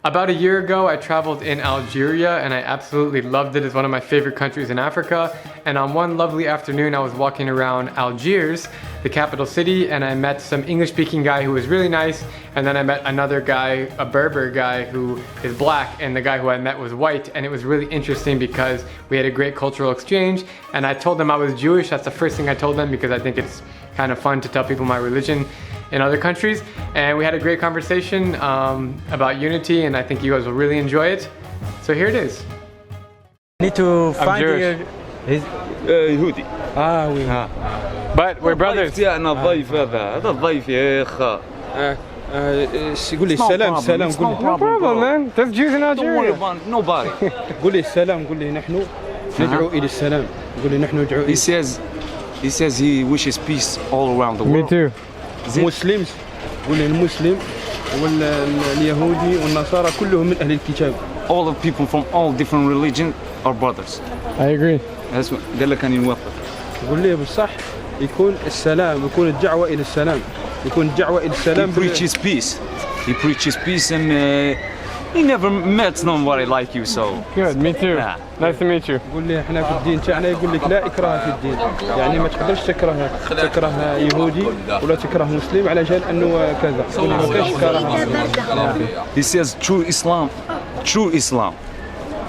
About a year ago, I traveled in Algeria and I absolutely loved it. It's one of my favorite countries in Africa. And on one lovely afternoon, I was walking around Algiers, the capital city, and I met some English-speaking guy who was really nice. And then I met another guy, a Berber guy who is black, and the guy who I met was white. And it was really interesting because we had a great cultural exchange. And I told them I was Jewish. That's the first thing I told them because I think it's kind of fun to tell people my religion in other countries. And we had a great conversation about unity, and I think you guys will really enjoy it. So here it is. Need to find his يهودي. oui. But we're brothers. تاعنا ضيف هذا ضيف يا اخا. قول لي السلام السلام قول لي. No problem, man. There's Jews in Don't worry Algeria. about nobody. قول لي السلام قول لي نحن ندعو إلى السلام. قول لي نحن ندعو He says he wishes peace all around the world. Me too. مسلم قول لي المسلم واليهودي والنصارى كلهم من أهل الكتاب. All the people from all different religions are brothers. I agree. قال لك أني نوافق. قول لي بالصح يكون السلام يكون الدعوة إلى السلام يكون الدعوة إلى السلام. He preaches peace. He preaches peace and he never met nobody like you, so. Good, me too. Yeah. Nice to meet you. قول لي احنا في الدين تاعنا يقول لك لا إكراه في الدين، يعني ما تقدرش تكره يهودي ولا تكره مسلم على جال انه كذا. قول لي ما كاينش كراهه. He says true Islam,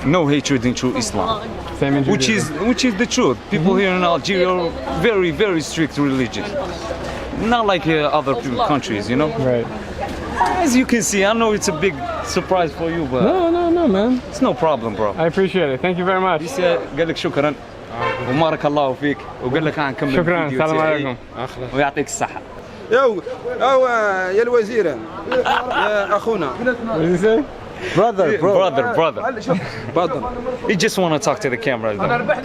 no hatred in true Islam. Same in Which is the truth. People here in Algeria are very strict religious. Not like other countries, you know. Right. As you can see, I know it's a big surprise for you, but No, man. it's no problem, bro. I appreciate it. Thank you very much. قال لك شكرا وبارك الله فيك وقال لك هنكمل شكرا. الفيديو السلام تاعي عليكم. ويعطيك الصحة. يا الوزير يا اخونا. What did you say? Brother. تفضل. You just want to talk to the camera.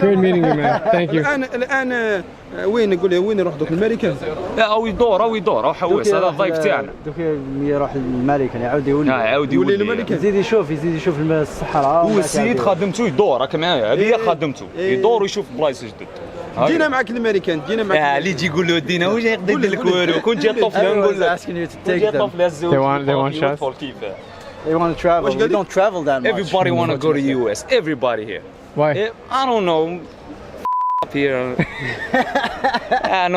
Great meeting you, man. Thank you. الان وين نقول لي وين نروح دوك الماريكان؟ أو يدور أو حواس هذا الضيف تاعنا. دوك يروح للماريكان يعاود يولي. يعاود يولي يولي. الماريكان. يزيد يشوف الصحراء. هو السيد خدمته يدور هكا معايا، هذه هي خدمته، يدور ويشوف بلايص جدد. جينا معك الماريكان جينا معك. اللي يجي يقول له دينا واش يقدر يدير لك والو، كون جا طفل نقول له. كون جا طفل الزوج. They want shots. They want to travel. We don't travel that much. Everybody want to go to US. Everybody here. Why? I don't know. Up here.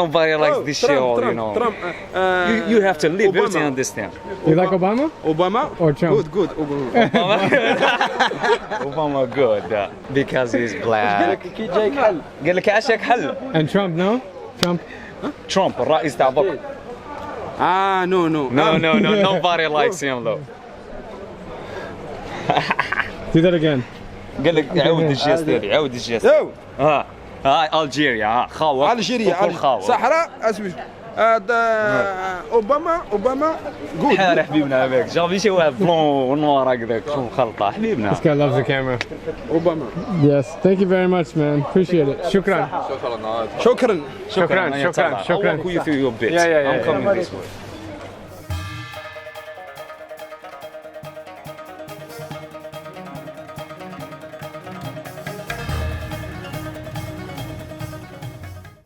Nobody likes this shit all, you know. Trump. You have to live it to understand. You like Obama? Obama Or Trump? Good. Obama good because he's black. كي جايك حل. قال لك عاشك حل. And Trump, no? Trump الرئيس تاع ضبط. No. Nobody likes him though. Do that again. قال لك عاود الجيست هاي الجيريا خاوة الجيريا صحراء اسمه اوباما جود. حنا حبيبنا هذاك جابي شي واحد بلون ونوار هكذاك شو مخلطه حبيبنا. This guy loves the camera. اوباما. Yes. Thank you very much, man. Appreciate it. شكرا. شكرا. شكرا. I'll walk with you through your bits. Yeah. I'm coming this way.